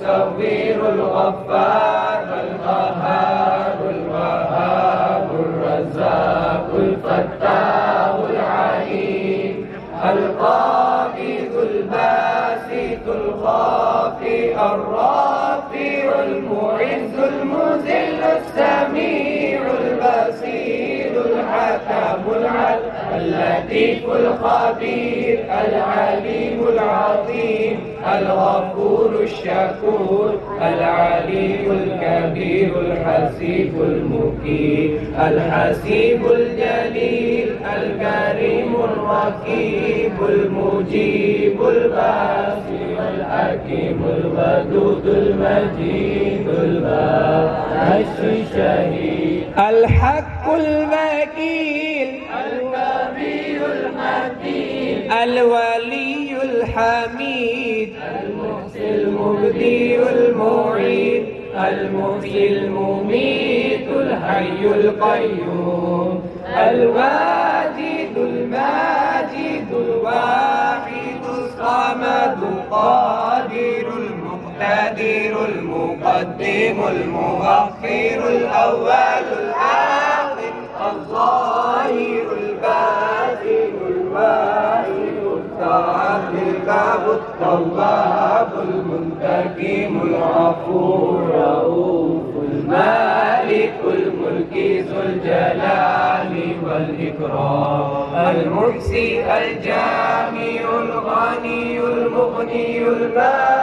المصور الغفار القهار الوهاب الرزاق الفتاح العليم القابض الباسط الخافي الرافع المعز المذل السميع البصير الحكم العدل اللطيف الخبير العليم العظيم الغفور الشكور العلي الكبير الحسيب المقيم الحسيب الجليل الكريم الرقيب المجيب الباسل الحكيم الودود المجيد الباعث الشهيد الحق الوكيل الكبير المتين الولي الحميد المحصي المبدي المعيد المحيي المميت الحي القيوم الواجد الماجد الواحد الصمد القادر المقتدر المقدم المؤخر الأول الآخر الظاهر الباطن الواحد التعال التواب المنتقم العفو الرؤوف المالك الملك ذو الجلال والإكرام المحصي الجامع الغني المغني المانع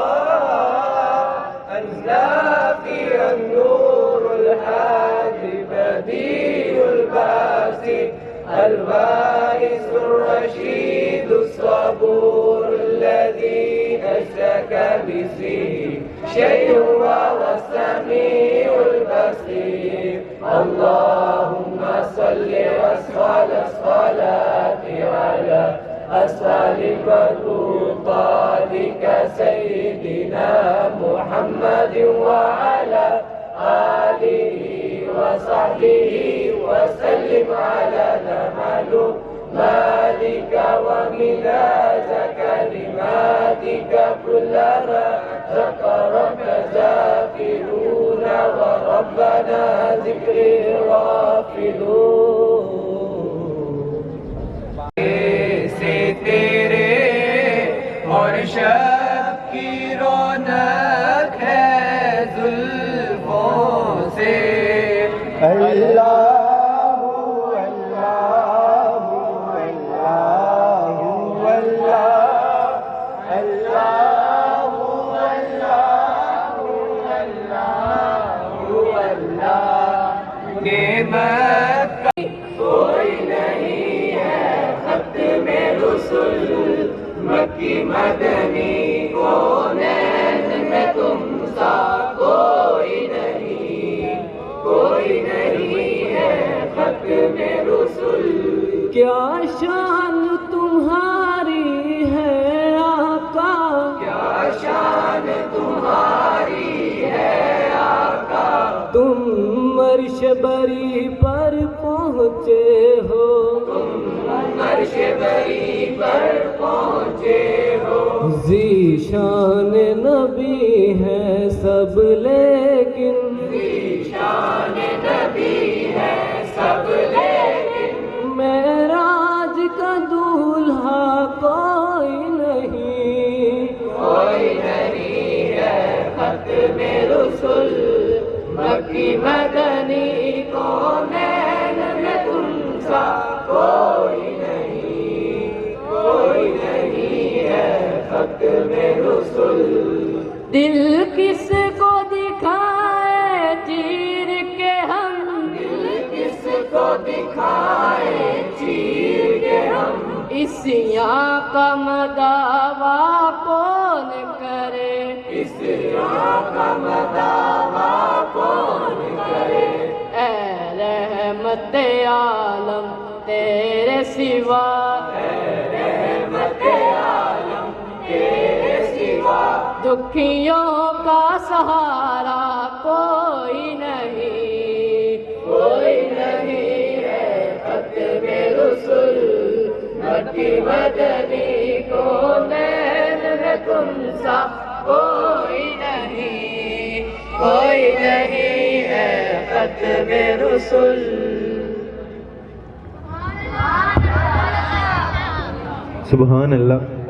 الله النافع النور الهادي بديع الباسط البائس الرشيد الصبور الذي أشرك باسمه شيء وهو السميع البصير اللهم صل أسفل الصلاة على أسفل مخلوقاتك سيدنا محمد وعلى آله وصحبه وسلم على معلوماتك ومداد كلماتك كلما ذكرك ذاكرون وربنا ذكر غافلون سے تیرے اور شب کی رونق ہے زلفوں سے اللہ کوئی نہیں ہے ختم رسل مکی مدنی کونین میں تم سا کوئی نہیں ہے ختم رسل کیا شان تمہاری ہے آقا کیا شان تمہاری ہے آقا تم عرش بری پر پہنچے ہو تم عرش بری پر پہنچے ہو ذیشان نبی ہے سب لیکن ذیشان نبی ہے سب لیکن معراج کا دولہا کوئی نہیں ہے ختم رسل مکی مدنی کونین میں تم سا کوئی نہیں ہے ختم رسل دل کس کو دکھائے چیر کے ہم دل کس کو دکھائے چیر کے ہم اس آقا مداوا کون کرے اس آقا مداوا کون کرے اے رحمت عالم تیرے سوا رحمت عالم تیرے سوا دکھیوں کا سہارا کوئی نہیں ہے ختم رسل مکی مدنی کونین تم سا کوئی نہیں، کوئی نہیں ہے ختم رسل۔ سبحان اللہ۔